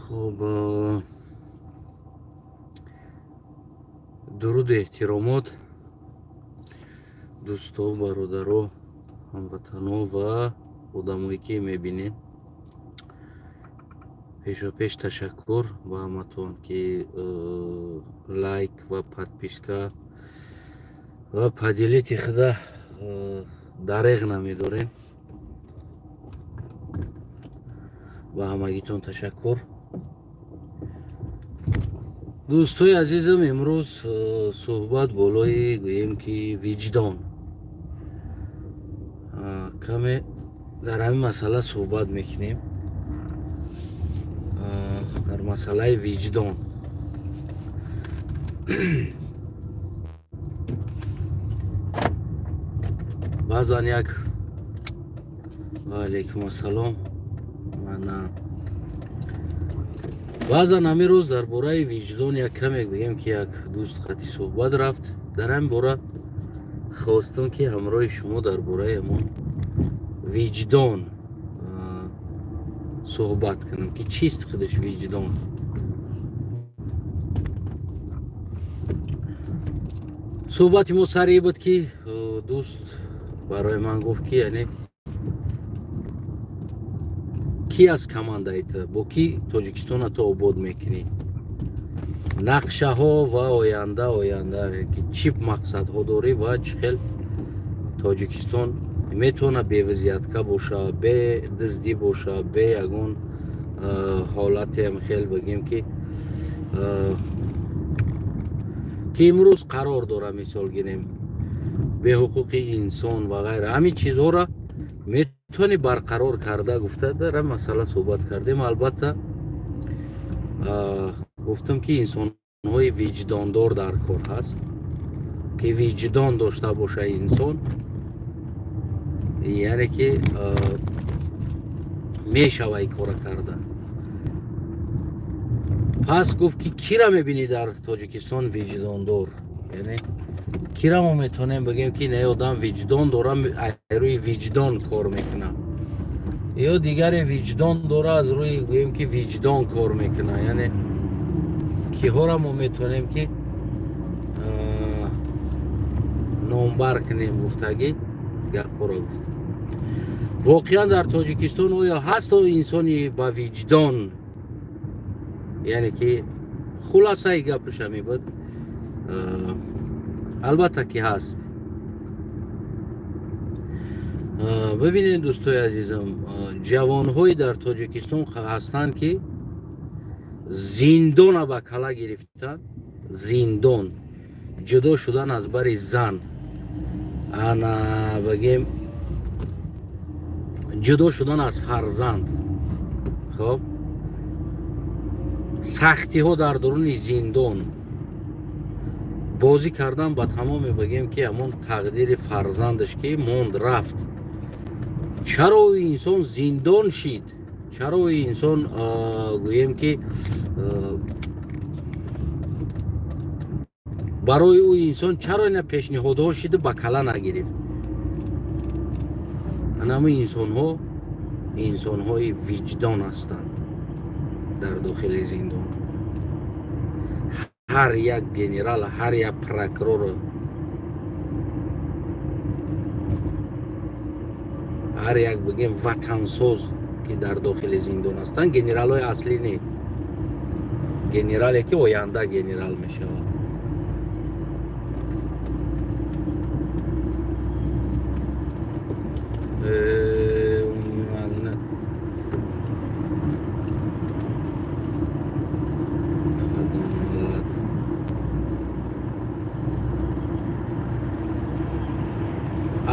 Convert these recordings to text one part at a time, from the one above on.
خب درود احترامات دوستو برادرو ҳамватано ва одамое ки мебинед, пешопеш ташаккур ба ҳаматон ки лайк ва подписка ва поделите худа дареғ намедорем. ба ҳамагитон ташаккур. дӯстои азизам, имрӯз суҳбат болои гӯем ки виҷдон, каме дар ҳамин масъала суҳбат мекунем. дар масъалаи виҷдон баъзан як ва алайкум ассалом, баъзан ҳамин рӯз дар бораи виҷдон як камек бигем ки як дӯст хати суҳбат рафт. дар ҳамин бора хостам ки ҳамроҳи шумо дар бораи ҳамон виҷдон суҳбат кунам ки чист худаш виҷдон. суҳбати мо сар ин буд ки дӯст барои ман гуфт ки яъне ки аз командаита бо ки тоҷикистона то обод мекунӣ, нақшаҳо ва оянда ки чӣ мақсадҳо дорӣ ва чӣ хел тоҷикистон метавона бевазиятка боша, бе дуздӣ боша, бе ягон ҳолате хел бигем ки имрӯз қарор дора, мисол гирем беҳуқуқи инсон ва ғайра, ҳамин чизҳоро метавонӣ барқарор карда гуфта дар ҳамин масъала суҳбат кардем. албатта гуфтам ки инсонҳои виҷдондор дар кор ҳаст, ки виҷдон дошта боша инсон, яъне ки мешава ин кора карда. пас гуфт ки кира мебинӣ дар тоҷикистон виҷдондор, яъне кира мо метавонем бигем ки не одам виҷдон дора, рӯи виҷдон кор мекуна, ё дигаре виҷдон дора, аз рӯи гӯем ки виҷдон кор мекуна, яъне киҳоро мо метавонем ки номбар кунем. гуфтагӣ гапҳоро гуфт. воқеан дар тоҷикистон оё ҳаст инсони ба виҷдон, яъне ки хулосаи гапаш ҳамин буд. албатта ки ҳаст. бибинед дӯстои азизам, ҷавонҳои дар тоҷикистон ҳастанд ки зиндона ба кала гирифтан, зиндон, ҷудо шудан аз бари зан, ана бигем ҷудо шудан аз фарзанд, хоб сахтиҳо дар дуруни зиндон, бозӣ кардан ба тамоме бигем ки ҳамон тақдири фарзандаш ки монд рафт. чаро инсон зиндон шид? чаро инсон гӯем ки барои ӯ инсон чаро ина пешниҳодҳо шиду ба кала нагирифт? анамо инсонҳои виҷдон ҳастанд дар дохили зиндон. ҳар як генерал, ҳар як прокурор, ҳар як бигем ватансоз ки дар дохили зиндон ҳастанд, генералҳои аслӣ не, генерале ки оянда генерал мешавад.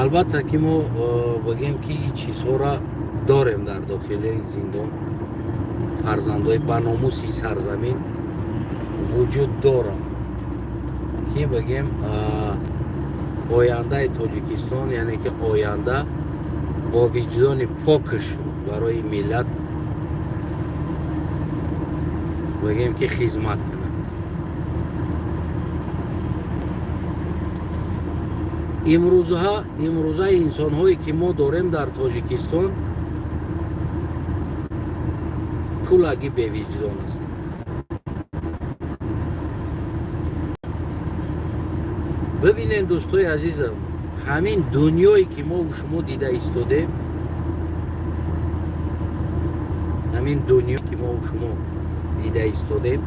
албатта ки мо бигем ки ин чизҳоро дорем дар дохили зиндон. фарзандҳои ба номуси сарзамин вуҷуд дорад ки бигем ояндаи тоҷикистон, яъне ки оянда бо виҷдони покаш барои миллат бигем ки хизмат кунад. имрӯза инсонҳое ки мо дорем дар тоҷикистон кулаги бевиҷдон аст. бибинед дӯстои азизам, ҳамин дунёе ки мо шумо дида истодем, ҳамин дунё ки мо шумо дида истодем,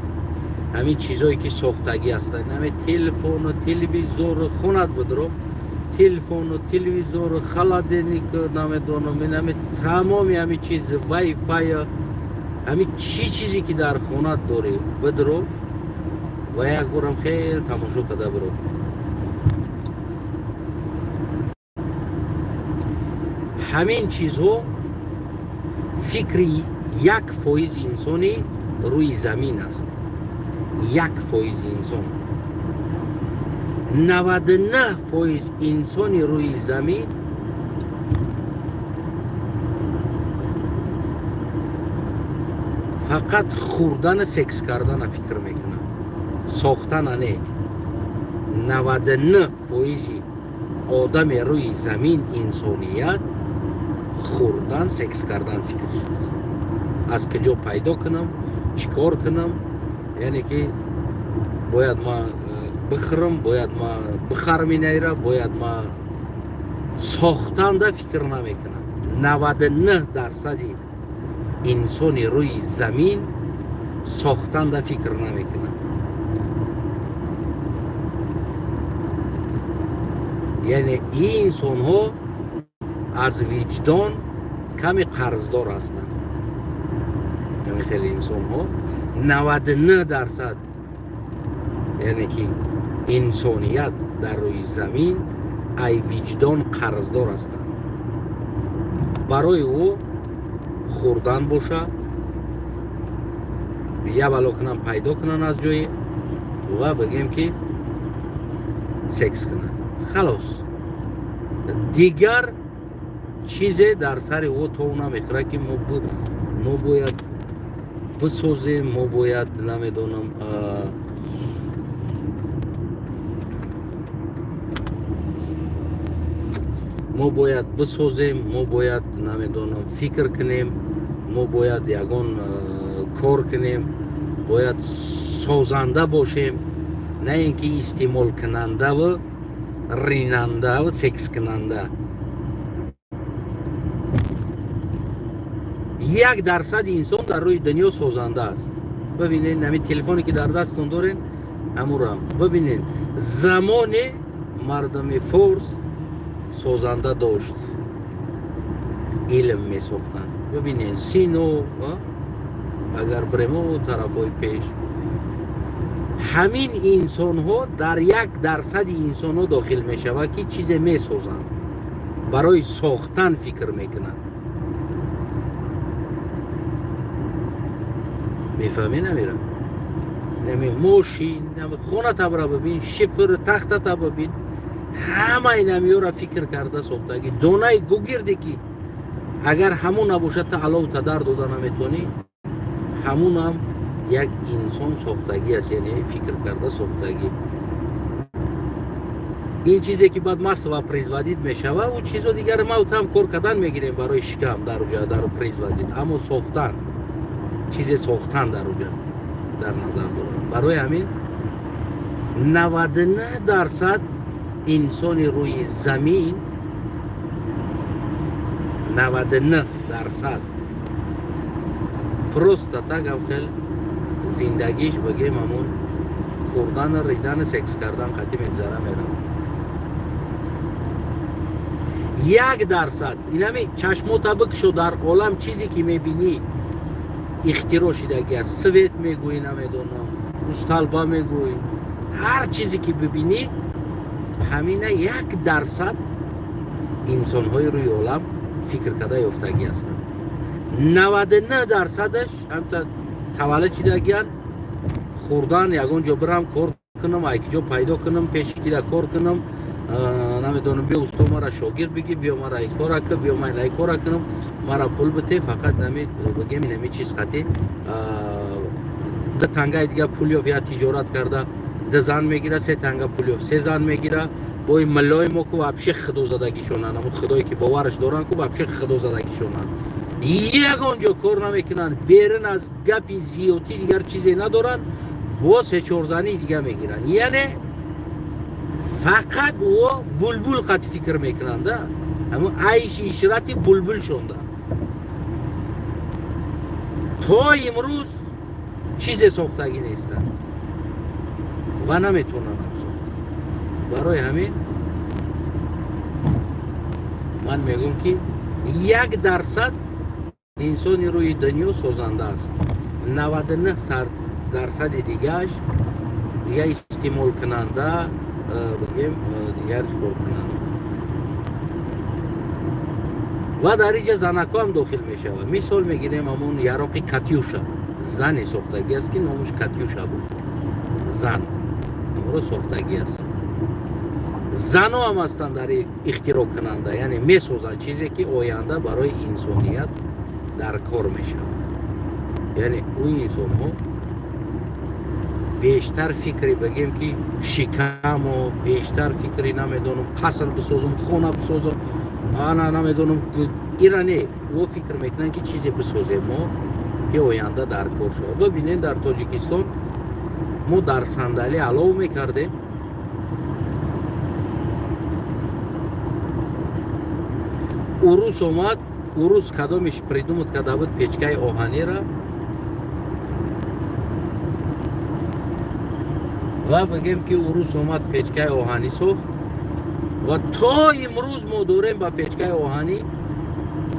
ҳамин чизое ки сохтагӣ ҳастанд, ҳамин телефону телевизору хонат бидро, телефону телевизору холодильнику намедонам ҳамин тамоми ҳамин чиз вайфая, ҳамин чӣ чизе ки дар хонат дорӣ бидро ва як борам хел тамошо карда биро. ҳамин чизҳо фикри 1% инсони рӯи замин аст. 1% инсон. 99% инсони рӯи замин фақат хӯрдан секс кардана фикр мекунад. сохтана не. 99% одами рӯи замин инсоният хӯрдан секс кардан фикраш аст. аз куҷо пайдо кунам, чӣ кор кунам, яъне ки бояд ма бихӯрам, бояд ма бихарам инайра, бояд ма сохтанда фикр намекунам. 99% инсони рӯи замин сохтанда фикр намекунад. яъне ин инсонҳо аз виҷдон каме қарздор ҳастанд. каме хеле инсонҳо 99% яъне ки инсоният дар рӯи замин ай виҷдон қарздор ҳастанд. барои ӯ хӯрдан боша, я бало кунам пайдо кунан аз ҷое ва бигем ки секс кунад. халос. дигар чизе дар сари ӯ то намехӯра ки мо бояд бисозем, мо бояд намедонам мо бояд бисозем, мо бояд намедонам фикр кунем, мо бояд ягон кор кунем, бояд созанда бошем, на ин ки истеъмол кунандаву ринандаву секс кунанда. 1% инсон дар рӯи дунё созанда аст. бибинед ҳамин телефоне ки дар дастон дорен, ҳамурам бибинед. замоне мардуми форс созанда дошт, илм месохтанд. бибинед сино, агар бремо тарафҳои пеш, ҳамин инсонҳо дар 1% инсонҳо дохил мешавад ки чизе месозанд, барои сохтан фикр мекунанд. мефаҳмӣ намира? нами мошин, хоната бира бибин, шифр, тахтата бибин, ҳамаи намиёра фикр карда сохтагӣ. донаи гугирде ки агар ҳамун набошад та алову та дар дода наметонӣ, ҳамунам як инсон сохтагӣ аст, яъне фикр карда сохтагӣ. ин чизе ки баъд масва производит мешава, ӯ чизо дигар мавтам кор кардан мегирем барои шикам дар производит, аммо сохтан, чизе сохтан дар уҷа дар назар дорад. барои ҳамин 99% инсони рӯи замин, 99% просто тагам хел зиндагиш бигем ҳамун хӯрдану ридану секс кардан қатъи мегзара меравад. 1% инами чашмота бикшо дар олам чизе ки мебинӣ ихтироъ шудагӣ аст. свет мегӯӣ, намедонам, усталба мегӯӣ, ҳар чизе ки бибинӣ, ҳамина 1% инсонҳои рӯи олам фикр карда ёфтагӣ ҳастанд. 99%аш ҳамта таваллуд шудагиянд, хӯрдан, ягон ҷо бирам кор кунам, айкиҷо пайдо кунам, пеши кида кор кунам, намедонам биё усто мара шогирд бигир, биё мара ин кора кун, биё ман ин кора кунам, мара пул бите, фақат бигем инами чиз қатӣ ду тангаи дига пул ёфт, я тиҷорат карда 2 зан мегира, 3 танга пул ёфт, 3 зан мегира. бои миллои мо ку вообще худозадагишонанд, ҳамун худое ки бовараш доранд ку вообще худозадагишонанд. ягонҷо кор намекунанд, берин аз гапи зиёдӣ дигар чизе надоранд, бо сечорзанӣ дига мегиранд. Яъне фақат о булбул қад фикр мекунанда, ҳамун айши ишрати булбул шонда. То имрӯз чизе сохтагӣ нестанд ва наметавонанд сохта. барои ҳамин ман мегӯям ки 1% инсони рӯи дунё созанда аст. 99% дигааш дига истеъмол кунанда, бигем дигар чикор кунанда. ва дар инҷа занако ҳам дохил мешавад. Мисол мегирем ҳамон яроқи катюша, зане сохтагӣ аст ки номаш катюша буд. зан амро сохтагӣ аст. занҳо ҳам ҳастанд дар ихтироъ кунанда, яъне месозанд чизе ки оянда барои инсоният дар кор мешавад. яъне ӯ инсонҳо бештар фикри бигем ки шикамо, бештар фикри намедонам қаср бисозам, хона бисозам, ана намедонам ира не, ӯ фикр мекунанд ки чизе бисозем мо ки оянда дар кор шавад. бибинед дар Тоҷикистон мо дар сандалӣ алов мекардем, урус омад, урус кадомиш придумад карда буд печкаи оҳанира ва бигем ки урус омад печкаи оҳанӣ сохт ва то имрӯз мо дорем ба печкаи оҳанӣ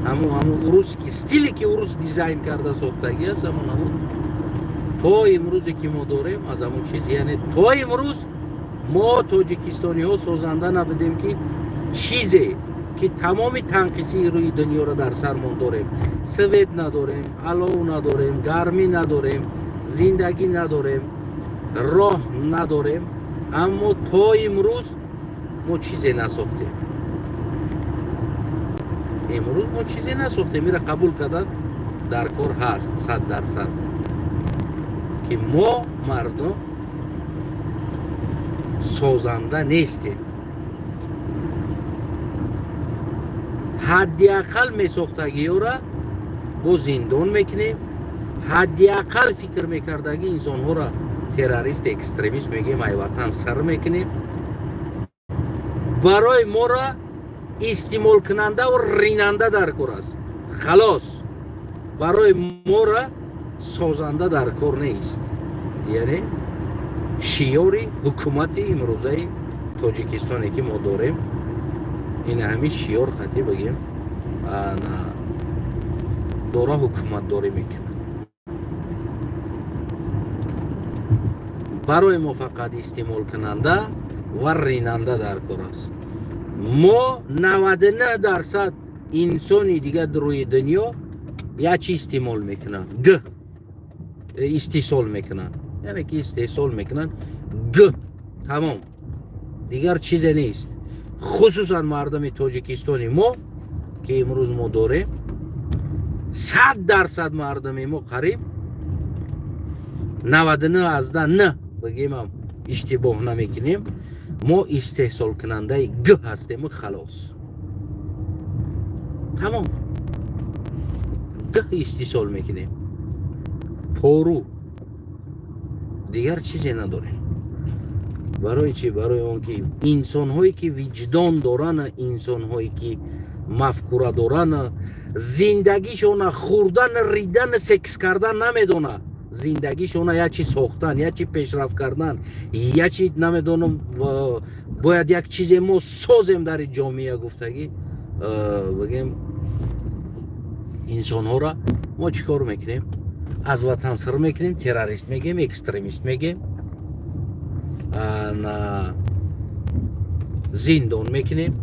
ҳамун урус ки стиле ки урус дизайн карда сохтагӣ аст, ҳамун то имрӯзе ки мо дорем аз ҳамун чиз, яъне то имрӯз мо тоҷикистониҳо созанда набудем ки чизе ки тамоми танқисии рӯи дунёро дар сармон дорем. Свет надорем, алов надорем, гармӣ надорем, зиндагӣ надорем, роҳ надорем, аммо то имрӯз мо чизе насохтем. имрӯз мо чизе насохтем. ира қабул кардан дар кор ҳаст 100% ки мо мардум созанда нестем. ҳадди ақал месохтагиёра бо зиндон мекунем, ҳадди ақал фикр мекардаги инсонҳоро террорист, экстремист мегем, ай ватан сар мекунем. барои мора истеъмол кунанда ва ринанда дар кор аст. халос, барои мора созанда дар кор нест. яъне шиёри ҳукумати имрӯзаи Тоҷикистоне ки мо дорем, ин ҳамин шиёр хати бигем дора ҳукуматдорӣ мекунад. барои мо фақат истеъмол кунанда ва ринанда дар кор аст. мо 99% инсони дигар рӯи дунё ячи истеъмол мекунанд, истеҳсол мекунанд, яъне ки истеҳсол мекунанд, тамом, дигар чизе нест. хусусан мардуми Тоҷикистони мо ки имрӯз мо дорем, 100% мардуми мо қариб 99% бигемам иштибоҳ намекунем, мо истеҳсол кунандаи ҳастему халос. тамом, истеҳсол мекунем, пору, дигар чизе надорем. барои чӣ? барои он ки инсонҳое ки виҷдон доранд, инсонҳое ки мафкура доранд, зиндагишона хӯрдан, ридан, секс кардан намедонанд. зиндагишона ячи сохтан, ячи пешрафт кардан, ячи намедонам бояд як чизе мо созем дар ҷомеа гуфтагӣ бигем инсонҳоро мо чӣ кор мекунем? аз ватан сар мекунем, террорист мегем, экстремист мегем, зиндон мекунем.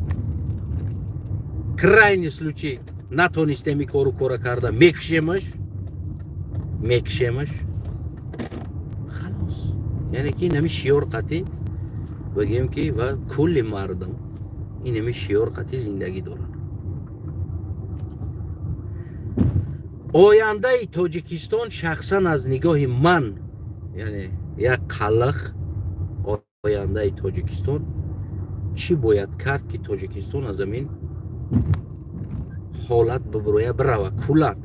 крайни случай натонистем и кору кора карда мекушемаш. халос. яъне ки нами шиёр қати бигем ки ва кулли мардум инами шиёр қати зиндагӣ доранд. ояндаи Тоҷикистон шахсан аз нигоҳи ман, яъне як қаллах ояндаи Тоҷикистон чӣ бояд кард ки Тоҷикистон аз амин ҳолат бибироя бирава кулан.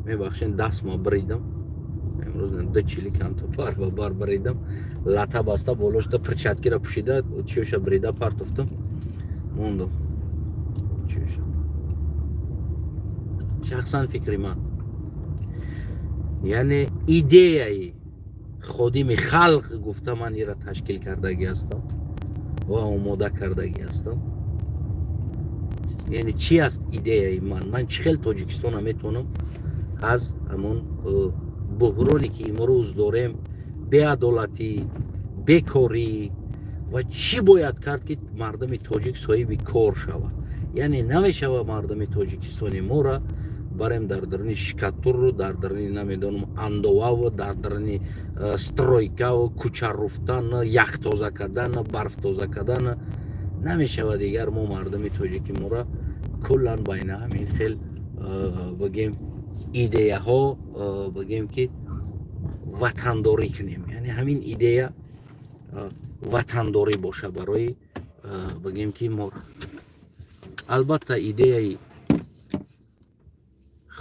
Мебахшин даст мо бридам. Имрӯз 2 канто бар бридам. Лата баста болош да перчаткира пушида чиёша брида партофтам. Мондам. Чиёша. Шахсан фикри ман. яъне идеяи ходими халқ гуфта ман ира ташкил кардагӣ ҳастам ва омода кардагӣ ҳастам. яъне чӣ аст идеяи ман чӣ хел тоҷикистона метавонам аз ҳамон буҳроне ки имрӯз дорем, беадолатӣ, бекорӣ ва чӣ бояд кард ки мардами тоҷик соҳиби кор шавад. яъне намешава мардами тоҷикистони мора барем дар даруни шикатуру дар даруни намедонам андоваву дар даруни стройкаву кӯча руфтан, ях тоза кардан, барф тоза кардан намешава. дигар мо мардами тоҷики мора куллан байна ҳамин хел бигем идеяҳо бигем ки ватандорӣ кунем. яъне ҳамин идея ватандорӣ боша барои бигем ки мора. албатта идеяи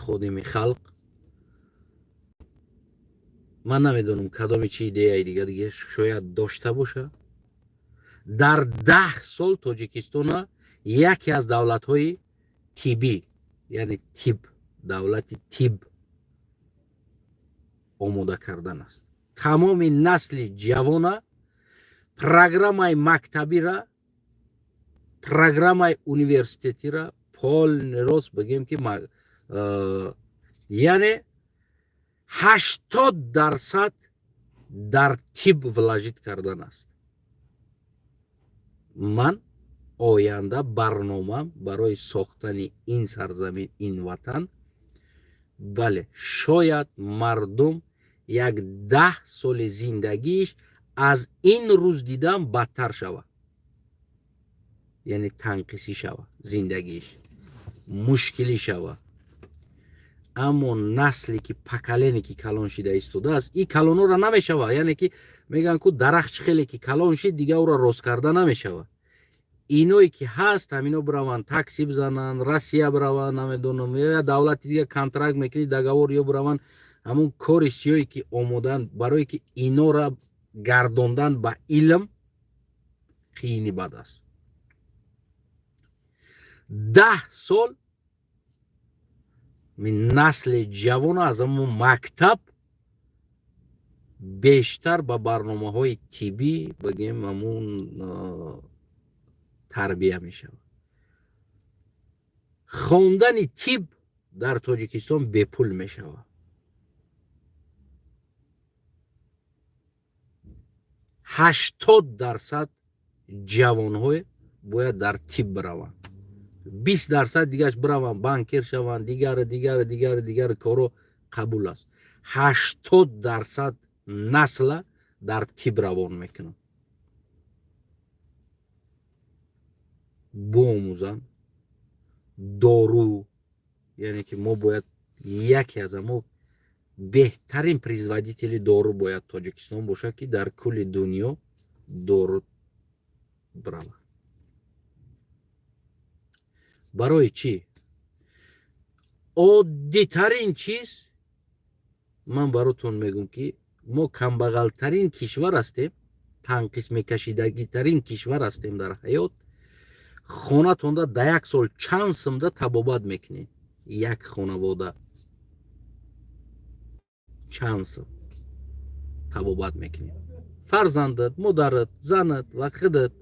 ходими халқ ман намедонам кадоми чӣ идеяи дига шояд дошта боша. дар 10 сол тоҷикистона яке аз давлатҳои тиббӣ, яъне тиб, давлати тиб омода кардан аст. тамоми насли ҷавона программаи мактабира, программаи университетира полнирос бигем ки яъне 80% дар тиб влажит кардан аст. ман оянда барномам барои сохтани ин сарзамин, ин ватан, бале шояд мардум як 10 соли зиндагииш аз ин рӯз дидам бадтар шава, яъне танқисӣ шава, зиндагииш мушкилӣ шава. аммо насле ки поколене ки калон шида истодааст, ин калонҳоро намешава, яъне ки мегӯянд ку дарахт хеле ки калон шид дига ӯро рост карда намешава. иное ки ҳаст ҳамино бираванд такси бизананд, Россия бираванд, намедонам ё давлати дига контракт мекунӣ договор, ё бираванд ҳамон кори сиёе ки омодаанд барое ки инора гардондан ба илм қиини бад аст. 10 сол насли ҷавона аз ҳамон мактаб бештар ба барномаҳои тиббӣ бигем ҳамон тарбия мешавад. хондани тиб дар тоҷикистон бепул мешавад. 80% ҷавонҳо бояд дар тиб бираванд. 20% дигаш бираванд банкир шаванд, дигар коро қабул аст. 80% насла дар тиб равон мекунанд. бомӯзанд дору, яъне ки мо бояд яке аз ҳамо беҳтарин производители дору бояд тоҷикистон бошад ки дар кулли дунё дору биравад. барои чӣ? оддитарин чиз ман баротон мегӯям ки мо камбағалтарин кишвар ҳастем, танқисмекашидагитарин кишвар ҳастем дар ҳаёт. хонатонда да як сол чанд сумда табобат мекунед. як хонавода чанд сум табобат мекунед. фарзандат, модарат, занат ва хидат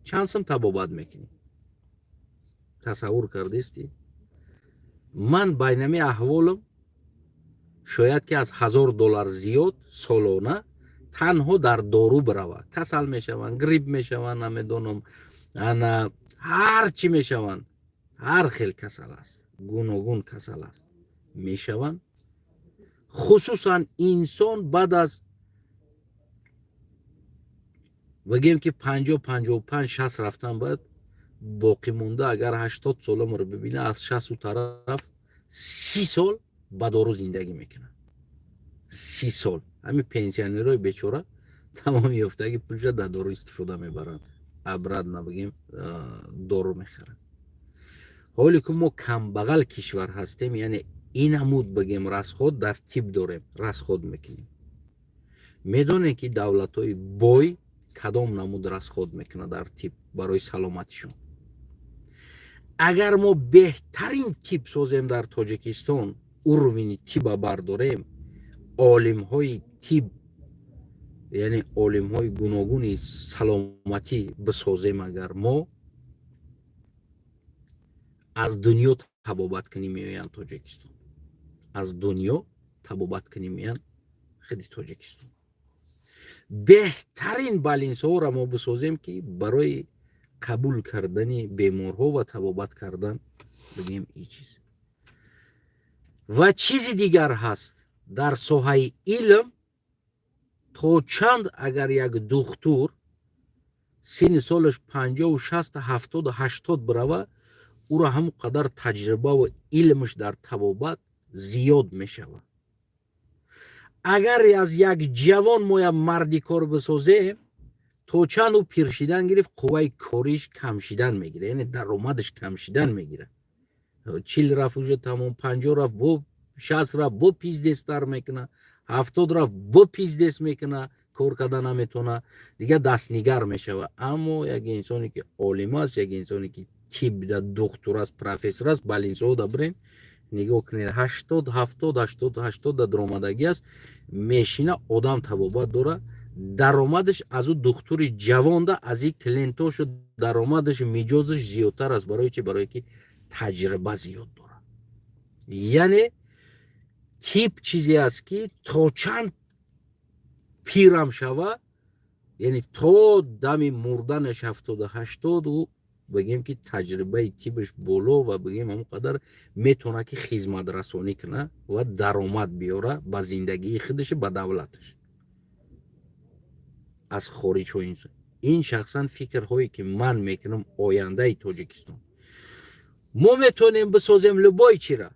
чанд сум табобат мекунед. тасаввур кардисти? ман байнами аҳволам шояд ки аз $1000 зиёд солона танҳо дар дору биравад. касал мешаванд, грипп мешаванд, намедонам ана ҳар чӣ мешаванд, ҳар хел касал аст, гуногун касал аст мешаванд. хусусан инсон баъд аз бигем ки 50, 55, 60 рафтан баъд боқӣ монда агар 80 соламро бибина, аз 60 тараф 30 сол ба дору зиндагӣ мекунад. 30 сол ҳамин пенсионерҳои бечора тамоми ёфтаги пулша дар дору истифода мебаранд. абрад набигем дору мехаранд. حالی که ما کمبغل کشور هستیم، یعنی این عمود بگیم رسخود در تیپ داریم، رسخود میکنیم. میدونین که دولت های بای کدام نمود رسخود میکنه در تیپ برای سلامتیشون. اگر ما بهترین تیپ سازیم در تاجیکستان، اروین تیپ برداریم، عالم های تیپ یعنی عالم های گوناگون سلامتی بسازیم، اگر ما از دنیا تبابت کنیم میان تاجیکستان، از دنیا تبابت کنیم میان خیلی تاجیکستان. بهترین بالینس ها را ما بسازیم که برای قبول کردن بیمارها و تبابت کردن بگیم این چیز. و چیز دیگر هست در ساحه علم، تا چند اگر یک دکتر سن سالش 50 و 60 70 و 80 بروه، او را هم قدر تجربه و علمش در تبابت زیاد می شود. اگر از یک جوان ما یک مردی کار بسازیم، تا چند او پیرشیدن گرفت، قوه کاریش کمشیدن میگیره، یعنی درآمدش کمشیدن میگیره. 40 رفت اوجه تمام، 50 رفت با 60 رفت با پیش دستر میکنه، 70 رفت با پیش دست میکنه، کار کردن نمیتونه، دیگه دست نگر میشه. اما یک انسانی که عالم است، یک انسانی که طب ده دکتر است، پروفسور است، بالینسو ده برین نگاه کنید 80 70 80 80 ده درآمدگی است، میشینه آدم تبابت داره، درآمدش از او دکتر جوان ده از این کلینتوش درآمدش میجازش زیادتر است. برای چی؟ برای که تجربه زیاد داره. یعنی تیپ چیزی است که تا چند پیرم شوه، یعنی تا دم مردنش 70 80 و بگیم که تجربه تیپش بالا و بگیم همون قدر میتونه که خدمت رسانی کنه و درآمد بیاره به زندگی خودش، به دولتش از خارج ها. این شخصا فکرهایی که من میکنم آینده تاجیکستان. ما میتونیم بسازیم لبای چی را،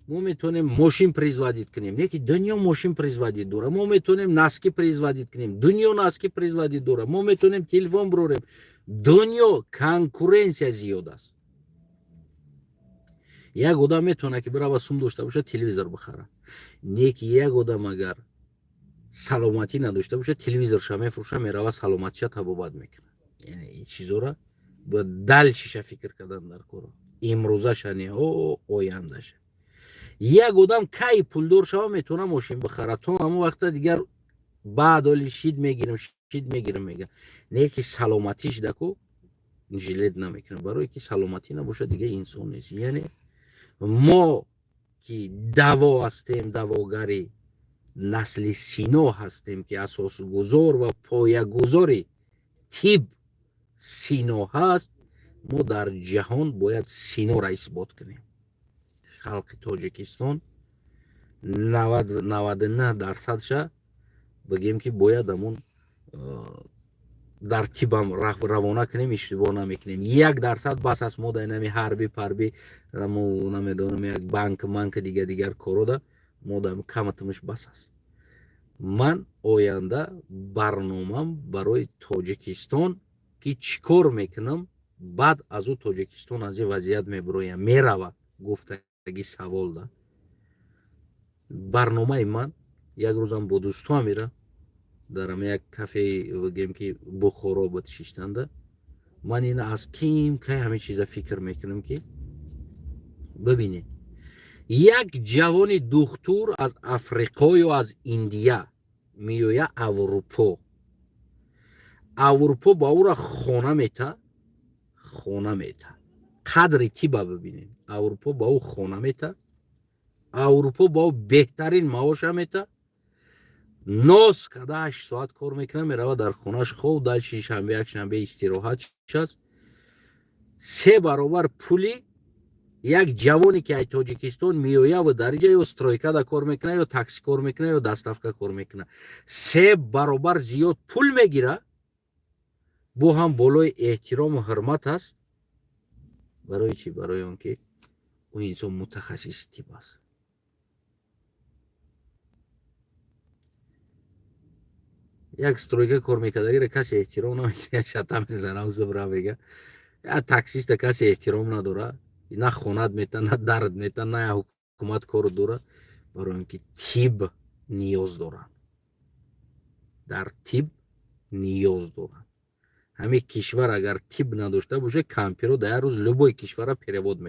ما میتونیم ماشین پریزوادید کنیم، نه که دنیا ماشین پریزوادید دوره، ما میتونیم نسکی پریزوادید کنیم، دنیا نسکی پریزوادید دوره، ما میتونیم تلفن بروریم، دنیا کنکورنسیا زیاد است. یک آدم میتونه که برای سوم داشته باشه تلویزور بخره، نه که یک آدم اگر سلامتی نداشته باشه تلویزورش میفروشه میره و سلامتیش تبابت میکنه. یعنی این چیزا را با دل شیشه فکر کردن در کار امروزه شنی او آیندهشه. یک آدم کی پولدار شوه میتونه ماشین بخره، تو همون وقت دیگر بعد ولی شید میگیرم میگه نه که سلامتیش دکو جلد نمیکنه. برای که سلامتی نباشه دیگه انسان نیست. یعنی ما که دوا هستیم، دواگری نسل سینا هستیم که اساس گذار و پایه گذاری طب سینا هست، ما در جهان باید سینا را اثبات کنیم. خلق تاجیکستان 99% بگیم که باید همون در طب هم روانه کنیم، اشتباه نمیکنیم. 1% بس است ما در نمی حربی پربی نمیدونم یک بانک دیگر کارو ده ما در کمتمش بس است. من آینده برنامه‌ام برای تاجیکستان که چیکار میکنم بعد از او تاجیکستان از این وضعیت میبرویم میروه گفتگی سوال ده. برنامه من یک روزم با دوستان میره دارم یک کافه بگیم که بخورا بتشیشتنده. من این از کیم که همه چیز فکر میکنم که ببینید یک جوان دکتر از افریقا یا از ایندیا میویه اروپا با او را خانه میته قدر تیبا ببینید. اروپا با او خانه میته، اروپا با او بهترین معاش میته، ناس کده 8 ساعت کار میکنه، میره در خونش خوب در شنبه یک شنبه استراحت هست. 3 برابر پولی یک جوانی که از تاجیکستان میویه و درجه یا استرایکه دا کار میکنه یا تاکسی کار میکنه یا دستافکه کار میکنه 3 برابر زیاد پول میگیره. با هم بالای احترام و حرمت است. برای چی؟ برای اون که اون انسان متخصص طب است. یک استرایکه کار میکنه اگر کسی احترام نمیکنه شتم میزنه و زبره میگه، یا تاکسیست کسی احترام نداره، نه خونت میتن نه درد میتن نه حکومت کار داره برای اینکه تیب نیاز دارن در تیب نیاز دارن همه کشور اگر تیب نداشته باشه کمپیرو در روز لبای کشور پرورود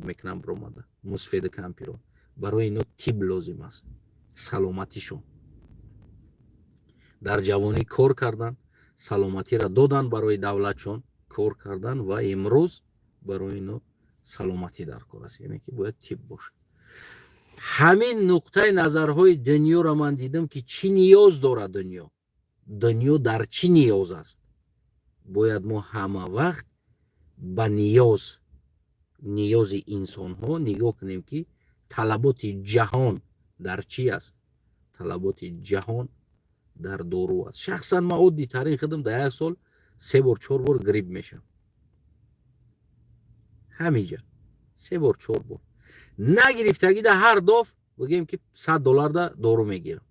میکنن برامده مصفید کمپیرو برای اینو تیب لازم است سلامتیشون در جوانی کار کردن سلامتی را دادن برای دولتشون کار کردن و امروز برای اینو سلامتی در کار است یعنی که باید تیب باشه همین نقطه نظرهای دنیا را من دیدم که چی نیاز داره دنیا در چی نیاز است باید ما همه وقت به نیاز انسان ها نگاه کنیم که طلبات جهان در چی است طلبات جهان در دارو است شخصا من عادی ترین خودم در یک سال 3 بار 4 بار گریپ میشم همیجا 3 بار 4 بار نگرفتگی در هر داف بگیم که $100 دا دارو میگیرم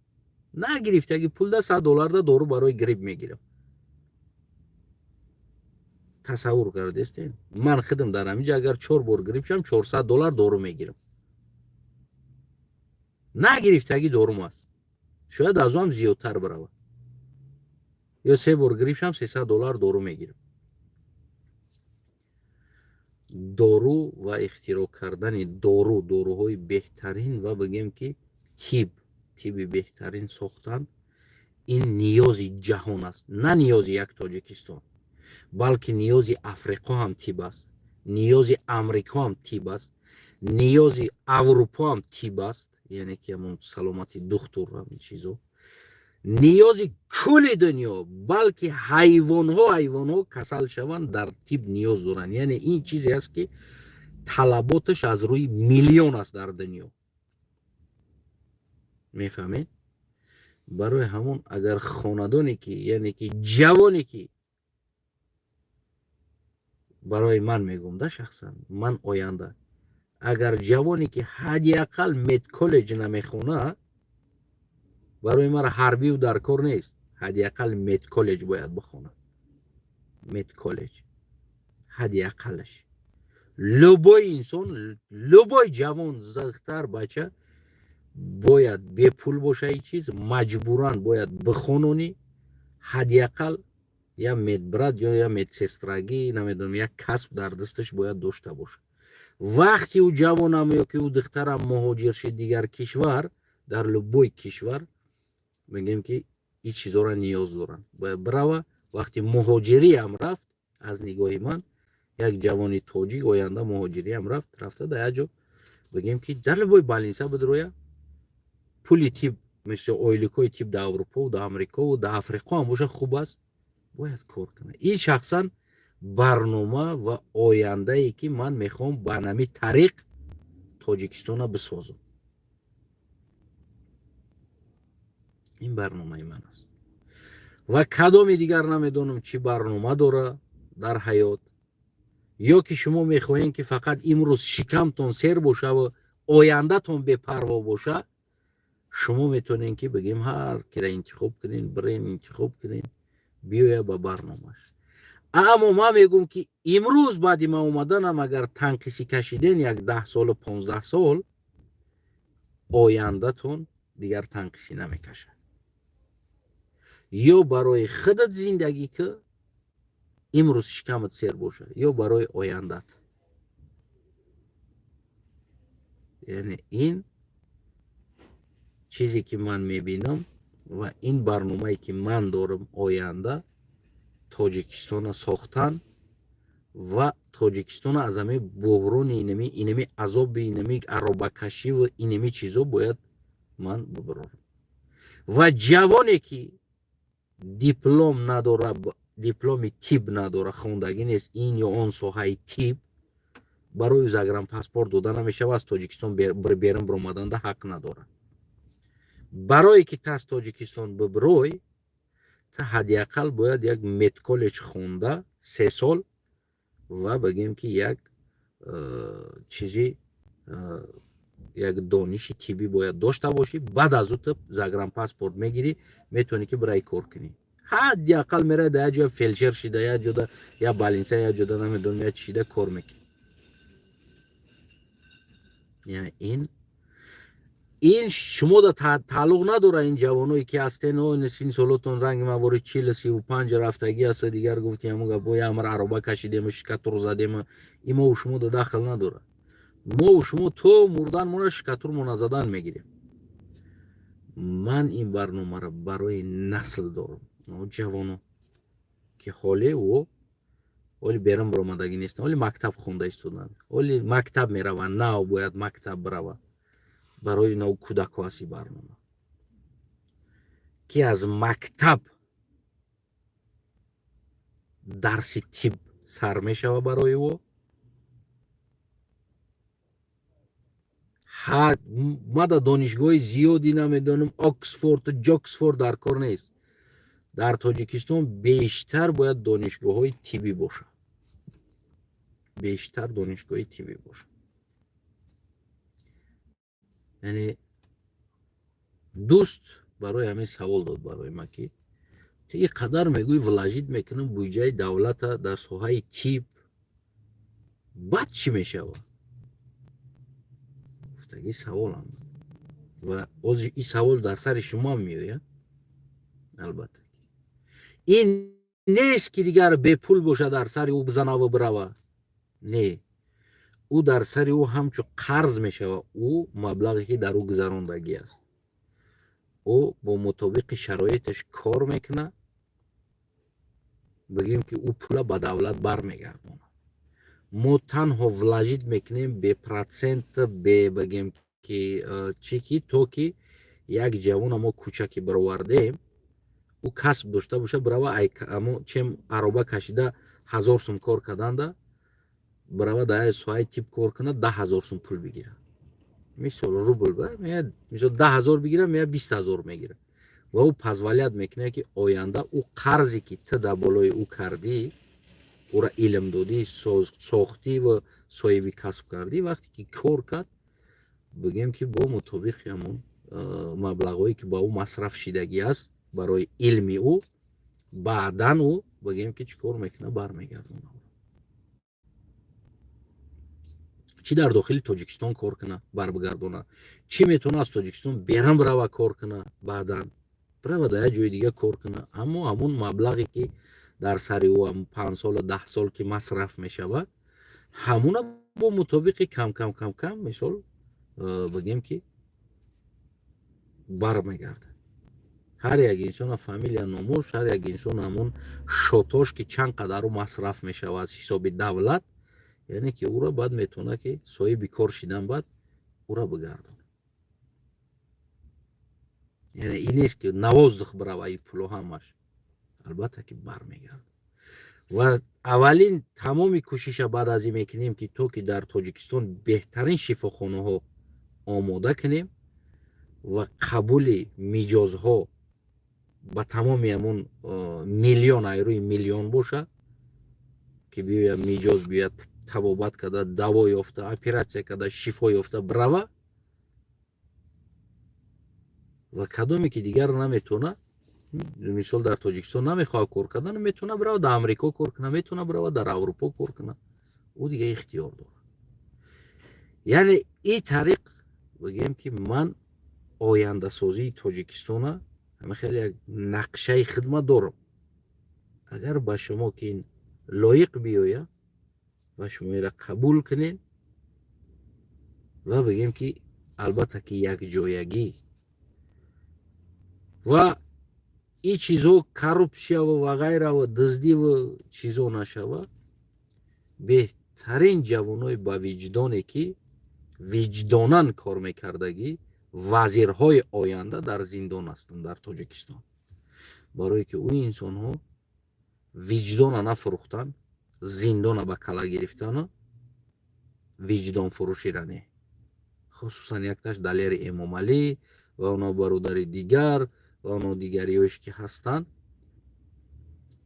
نگرفتگی پول در $100 دا دارو برای گریپ میگیرم تصور کرده استین من خودم در همینجا اگر 4 بار گریپ شم $400 دارو میگیرم نگرفتگی داروم است شاید از هم زیادتر برود یا 3 بار گریپ شم $300 دارو میگیرم دارو و اختراع کردن داروهای بهترین و بگیم که تیب بهترین ساختن این نیاز جهان است نه نیاز یک تاجیکستان بلکه نیاز افریقا هم تیب است نیاز امریکا هم تیب است نیاز اروپا هم تیب است یعنی که همون سلامتی دکتر همین چیزو نیاز کل دنیا بلکه حیوان ها کسل شوند در تیب نیاز دارن یعنی این چیزی است که طلباتش از روی میلیون است در دنیا میفهمید برای همون اگر خاندانی که یعنی که جوانی که برای من میگم ده شخصا من آینده اگر جوانی که حداقل مد کالج نمیخونه برای من حربی و در کار نیست حداقل مد کالج باید بخونه مد کالج حداقلش لبای انسان لبای جوان زختر بچه باید به پول باشه این چیز مجبوران باید بخونونی حداقل یا مدبرد یا مدسسترگی نمیدونم یک کسب در دستش باید داشته باشه وقتی او جوانم یا که او دخترم مهاجر شد دیگر کشور در لبای کشور میگیم که این چیزا را نیاز دارن باید برای وقتی مهاجری هم رفت از نگاه من یک جوانی تاجیک آینده مهاجری هم رفته در جا بگیم که در لبای بالینسا بدرویا پولی تیب مثل اویلیکوی تیب در اروپا و در امریکا و در افریقا هم باشه خوب است باید کار کنه این شخصا برنامه و آینده ای که من میخوام به نمی طریق تاجیکستان بسازم این برنامه من است و کدام دیگر نمیدونم چی برنامه داره در حیات یا که شما میخواین که فقط امروز شکمتون سر باشه و آینده تون بپروا باشه شما میتونین که بگیم هر کی را انتخاب کنین برین انتخاب کنین بیاید با برنامهش اما ما میگم که امروز بعد ما اومدنم اگر تنقیسی کشیدین یک 10 سال و 15 سال آینده تون دیگر تنقیسی نمیکشه یا برای خودت زندگی که امروز شکمت سر باشه یا برای آیندت یعنی این چیزی که من میبینم و این برنامه‌ای که من دارم آینده تاجیکستان ساختن و تاجیکستان از همه بحران اینمی عذاب اینمی عربکشی و اینمی چیزا باید من ببرم و جوانی که دیپلم نداره دیپلم تیب نداره خوندگی نیست این یا آن ساحه تیب برای زگرم پاسپورت دادن نمیشه و از تاجیکستان بیرون برآمدن ده حق نداره برای که تا از تاجیکستان ببروی تا حداقل باید یک مد کالج خونده 3 سال و بگیم که یک چیزی یک دانش تیبی باید داشته باشی بعد از اون زگرم پاسپورت میگیری میتونی که برای کار کنی حداقل میره در جا فلچر شده یا جدا یا بالینسا یا جدا نمیدونم یا چیده کار میکنی یعنی این شما دا تعلق نداره این جوانایی که هستن و نسین سالتون رنگ موارد 40-35 رفتگی هست دیگر گفتی همون بای امر عربه کشیدیم شکتر زدیم این ما و شما دا داخل نداره ما و شما تو مردن ما را شکتر مون زدن میگیریم من این برنامه را برای نسل دارم جوانو که حاله و ولی برم برامدگی نیستن ولی مکتب خونده استودن ولی مکتب میرون نه باید مکتب بروه برای نو کودک هستی برنامه که از مکتب درس تیب سر میشوه برای او ما در دانشگاه زیادی نمیدانم اکسفورد جاکسفورد در کار نیست در تاجیکستان بیشتر باید دانشگاه های تیبی باشه بیشتر دانشگاه تیبی باشه یعنی دوست برای همین سوال داد برای ما که تو این قدر میگوی ولاجید میکنم بودجه دولت در ساحه تیب بعد چی میشوه گفتگی سوال هم و این سوال در سر شما هم میوید البته این نیست که دیگر به پول باشه در سر او بزنه و بروه نه او در سر او همچو قرض میشوه او مبلغی که در او گذراندگی است او با مطابق شرایطش کار میکنه بگیم که او پول به دولت برمیگردونه ما تنها ولاجید میکنیم به پرسنت به بگیم که چی که تو که یک جوان ما کوچکی برآوردیم او کسب داشته باشه برای اما چم عربه کشیده 1000 سوم کار کردنده برای در سوای تیپ کار کنه 10,000 سوم پول بگیره مثال روبل میاد مثال 10,000 بگیره میاد 20,000 میگیره و او پزولیت میکنه که آینده او قرضی که تو در بالای او کردی او را علم دادی ساختی و صاحبی کسب کردی وقتی که کار کرد بگیم که با مطابق همون مبلغایی که با او مصرف شدگی است برای علمی او بعدن او بگیم که چیکار میکنه برمیگردونه چی در داخل تاجیکستان کار کنه برمیگردونه چی میتونه از تاجیکستان بیرون بروه کار کنه بعدن بروه در جای دیگه کار کنه اما همون مبلغی که در سر او هم 5 سال 10 سال که مصرف میشود همون با مطابق کم مثال بگیم که برمیگرده هر یک انسان فامیلیا ناموش هر یک انسان همون شوتاش که چند قدر رو مصرف میشه از حساب دولت یعنی که او را بعد میتونه که صاحب کار شدن بعد او را بگردونه یعنی این نیست که نوازدخ بروه ای پولو همش البته که برمیگرده و اولین تمامی کوشش بعد از این میکنیم که تو که در تاجیکستان بهترین شفاخانه ها آماده کنیم و قبول میجازها با تمامی همون میلیون ایروی میلیون باشه که بیاید میجاز بیاید تبابت کرده دوا یافته اپراتسیا کرده شفا یافته بروه و کدومی که دیگر نمیتونه مثال در تاجیکستان نمیخواه کار کردن میتونه بروه در امریکا کار کنه میتونه بروه در اروپا کار کنه او دیگه اختیار داره یعنی این طریق بگیم که من آینده سازی تاجیکستان همه خیلی یک نقشه خدمت دارم اگر با شما که این لایق بیاید و شما را قبول کنین و بگیم که البته که یک جایگی و این چیزو کروپسیا و غیره و دزدی و چیزو نشوه بهترین جوانای با وجدانی که وجدانن کار میکردگی وزیرهای آینده در زندان هستند در تاجیکستان برای که اون انسان ها وجدان نفروختن زندان به کلا گرفتن وجدان فروشی رانه خصوصا یکتاش دلیر امام علی و اونا برادر دیگر و اونا دیگریش که هستند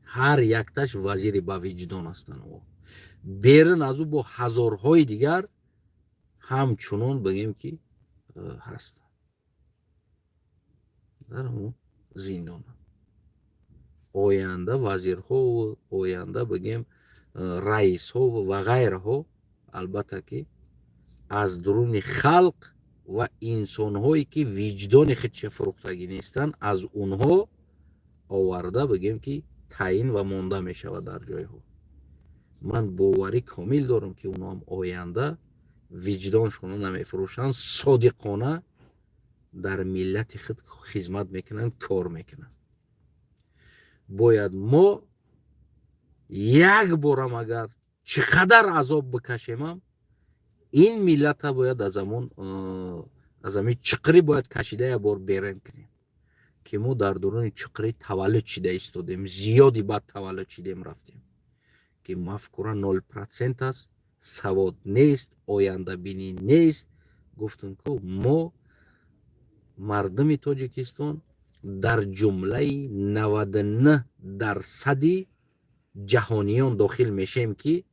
هر یکتاش وزیر با وجدان هستند و بیرون از او با هزارهای دیگر همچنان بگیم که هست در اون زندان آینده وزیرها و آینده بگیم رئیس ها و غیره ها البته که аз дуруни халқ ва инсонҳое ки виҷдони худша фурӯхтагӣ нестанд, аз унҳо оварда бигем ки таъин ва монда мешавад дар ҷойҳо. ман боварӣ комил дорам ки онҳоам оянда виҷдоншона намефурӯшанд, содиқона дар миллати худ хизмат мекунанд, кор мекунанд. бояд мо як борам агар чӣ қадар азоб бикашемам, ин миллата бояд аз ҳамин чуқрӣ бояд кашида як бор берен кунем, ки мо дар дуруни чуқрӣ таваллуд шуда истодем, зиёди бад таваллуд шудем рафтем, ки мафкура 0% аст, савод нест, ояндабинӣ нест. гуфтем ки мо мардуми Тоҷикистон дар ҷумлаи 99% ҷаҳониён дохил мешем ки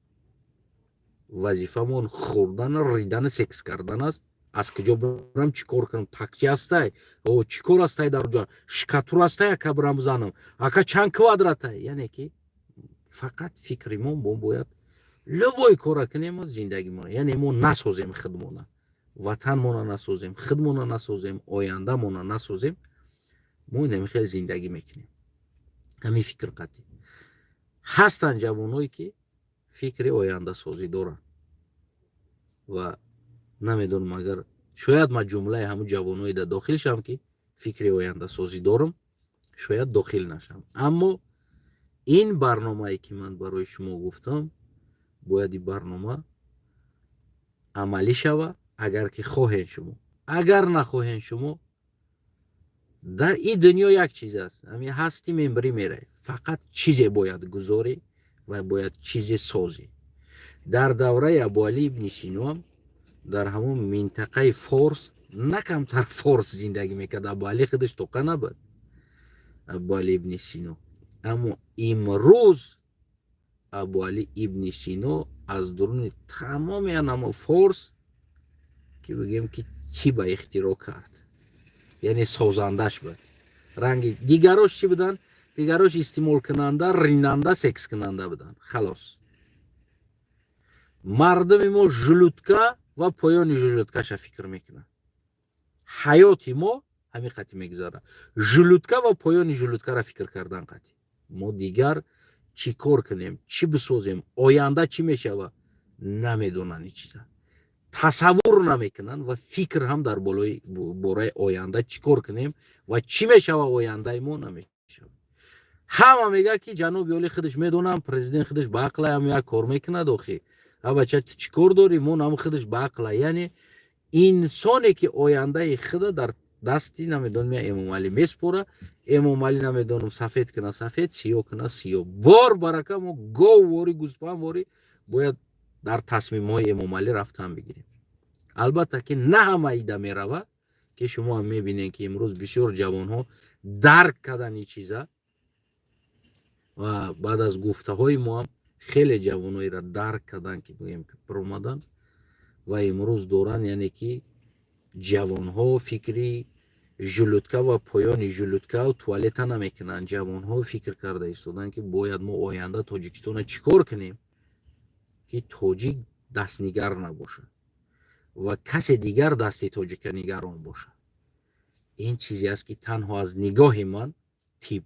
вазифамон хӯрдан, ридан, секс кардан аст. аз куҷо бурам чӣ кор кунам? такси астай, чӣ кор астай дар ҷо, шкатур астай, ака бурам бизанам, ака чанд квадратай. яъне ки фақат фикри мо бояд любой кора кунем, зиндагимона, яъне мо насозем худмона, ватанмона насозем, худмона насозем, ояндамона насозем, мо намихел зиндагӣ мекунем. ҳамин фикр қатъи ҳастанд ҷавонҳое ки фикри ояндасозӣ доранд ва намедонам, агар шояд ман ҷумлаи ҳамун ҷавонҳое да дохил шавам ки фикри ояндасозӣ дорам, шояд дохил нашавам. аммо ин барномае ки ман барои шумо гуфтам, бояд ин барнома амалӣ шава, агар ки хоҳен шумо. агар нахоҳен шумо, дар ин дунё як чиз аст, ҳамин ҳастӣ мембарӣ меравӣ, фақат чизе бояд гузорӣ ва бояд чизе созӣ. дар давраи Абуалӣ ибни Синоам дар ҳамон минтақаи Форс, на камтар Форс зиндагӣ мекард. Абуалӣ худаш тоқа набуд, Абуалӣ ибни Сино. аммо имрӯз Абуалӣ ибни Сино аз дуруни тамоми анамо Форс ки бигем ки тиба ихтироъ кард, яъне созандаш буд. ранги дигарош чӣ буданд? Дигарош истеъмолкунанда, ринанда, секс кунанда буданд. халос. мардуми мо жулутка ва поёни жулуткаша фикр мекунанд. ҳаёти мо ҳамин қатъи мегузарад. жулутка ва поёни жулуткара фикр кардан қатъи. мо дигар чӣ кор кунем, чӣ бисозем, оянда чӣ мешава, намедонанд. ин чиза тасаввур намекунанд ва фикр ҳам дар бораи оянда чӣ кор кунем ва чӣ мешава ояндаи мо намешава. ҳама мегӯяд ки ҷаноби олӣ худаш медонам, президент худаш ба ақлай ҳам як кор мекунад. охи бача ту чӣ кор дорӣ? мо нам худаш ба ақлай. яъне инсоне ки ояндаи худа дар дасти намедонам Эмомалӣ меспора, Эмомалӣ намедонам сафед куна сафед, сиёҳ куна сиёҳ. бор барака мо говвори гӯспанвори бояд дар тасмимҳои Эмомалӣ рафтан бигирем. албатта ки на ҳамаи да мерава, ки шумо ҳам мебинед ки имрӯз бисёр ҷавонҳо дарк кардан ин чиза ва баъд аз гуфтаҳои мо ҳам хеле ҷавонҳоеро дарк кардан ки бигем ки пиромаданд ва имрӯз доранд, яъне ки ҷавонҳо фикри жулутка ва поёни жулутка туалета намекунанд. ҷавонҳо фикр карда истоданд ки бояд мо оянда Тоҷикистона чӣ кор кунем ки тоҷик дастнигар набошад ва касе дигар дасти тоҷика нигарон бошад. ин чизе аст ки танҳо аз нигоҳи ман тиб,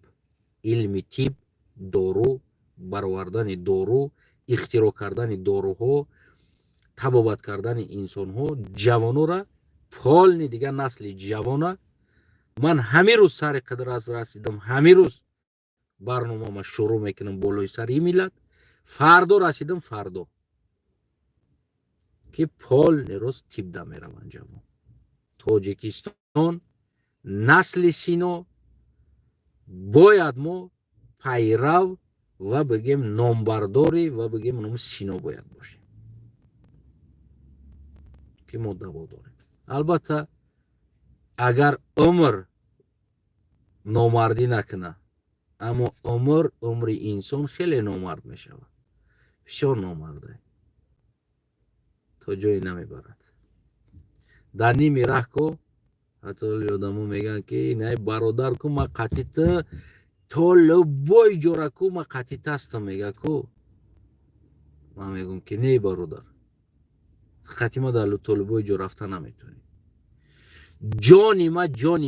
илми тиб, дору, баровардани дору, ихтироъ кардани доруҳо, табобат кардани инсонҳо, ҷавонора, фолни дигар насли ҷавона. ман ҳамин рӯз сари қадрат расидам, ҳамин рӯз барномама шурӯъ мекунам болои сари ин миллат, фардо расидам, фардо ки полни рӯз тибда мераванд ҷавон. Тоҷикистон, насли Сино, бояд мо пайрав ва бигем номбардори ва бигем номи Сино бояд бошем ки мо даво дорем. албатта агар умр номардӣ накуна, аммо умри инсон хеле номард мешавад. бисёр номарда то ҷое намебарад. дар ними раҳ ко ҳатто одамо мегӯянд ки най бародар ку ма қатъита то любой ҷора ку ма қатъита ҳастам, мега ку. ман мегӯям ки не бародар, қатима дар толибои ҷо рафта наметонӣ. ҷони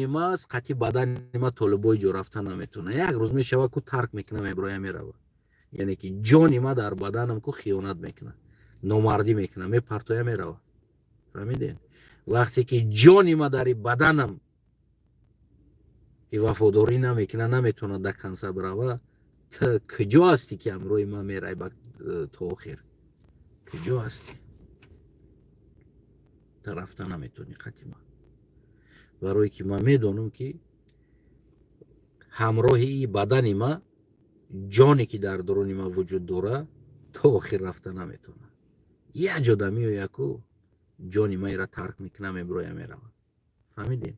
ма аст, қати бадани ма толибои ҷо рафта наметона. Як рӯз мешава ку тарк мекуна, меброя мерава. яъне ки ҷони ма дар баданам ку хиёнат мекуна, номардӣ мекуна, мепартоя мерава. фаҳмидед? вақте ки ҷони ма дари баданам ки вафодорӣ намекуна, наметона да канса барава, ту куҷо ҳастӣ ки ҳамроҳи ман мерай то охир? куҷо ҳастӣ? ту рафта наметонӣ қати ма. барое ки ман медонам ки ҳамроҳи бадани ма ҷоне ки дар даруни ма вуҷуд дора то охир рафта наметона. як ҷо да меоя ку ҷони ма ира тарк мекуна, меброя мерава. фаҳмидед?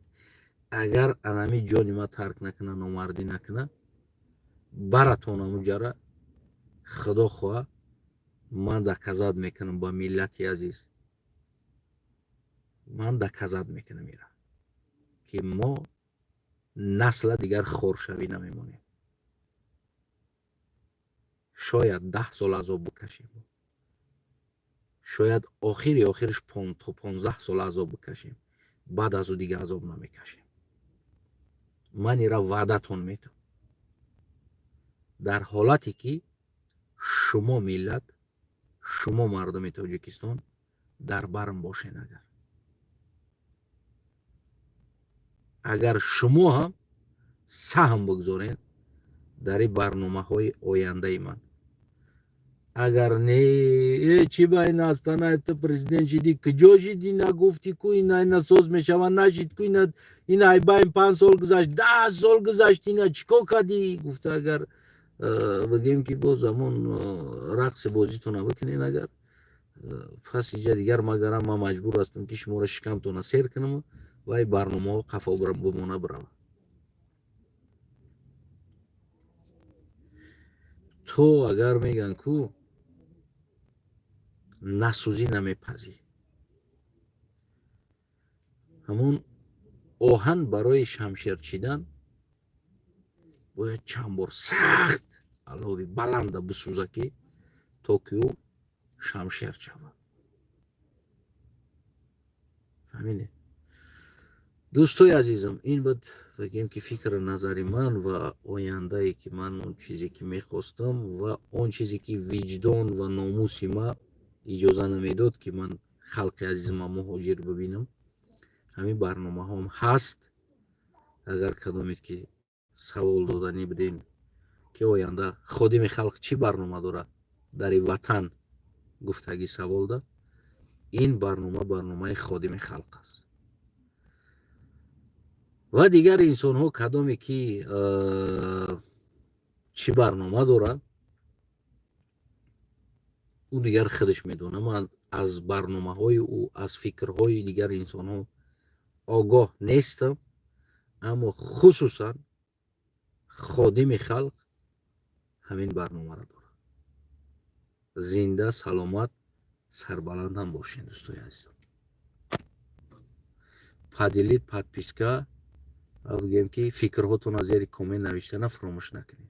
агар анами ҷони ма тарк накуна, номардӣ накуна, баратон амуҷара худо хоҳа ман даказат мекунам ба миллати азиз, ман даказат мекунам ира ки мо насла дигар хоршавӣ намемонем. шояд 10 сол азоб бикашем, шояд охириш то 15 сол азоб бикашем, баъд аз ӯ дига азоб намекашем. ман ира ваъдатон метам. дар ҳолате ки шумо миллат, шумо мардуми Тоҷикистон дар барм бошен. агар шумо ҳам саҳм бигзоред дар ин барномаҳои ояндаи ман. агар не чӣ байна астана ту президент шидӣ, куҷо шидӣ, нагуфтӣ ку ина соз мешава, нашид ку ина айбайн 5 сол гузашт, 10 сол гузашт, ина чико кардӣ? гуфта агар бигем ки бо замон рақси бозитона бикунед, агар пас иҷа дигар магарам ман маҷбур ҳастам ки шуморо шикамтона сер кунам ва ин барномаҳо қафо бимона бирава. то агар меган ку насӯзӣ намепазӣ, ҳамон оҳан барои шамшер чидан бояд чанд бор сахт алови баланда бисӯза ки то ки ӯ шамшер шавад. фаҳмидед? дӯстои азизам, ин буд бигем ки фикру назари ман ва ояндае ки ман он чизе ки мехостам ва он чизе ки виҷдон ва номуси ма иҷоза намедод ки ман халқи азизам муҳоҷир бибинам. ҳамин барномаҳом ҳаст. агар кадомед ки савол доданӣ будем ки оянда ходими халқ чӣ барнома дорад дари ватан, гуфтагӣ савол дад, ин барномаи ходими халқ аст. ва дигар инсонҳо кадоме ки чӣ барнома дорад, ӯ дигар худаш медонад. ман аз барномаҳои ӯ, аз фикрҳои дигар инсонҳо огоҳ нестам, аммо хусусан ходими халқ ҳамин барномаро дорад. зинда, саломат, сарбаландам бошед дӯстои азизам. падилид подписка ва бигем ки фикрҳотонро зери коммент навиштана фаромӯш накунед.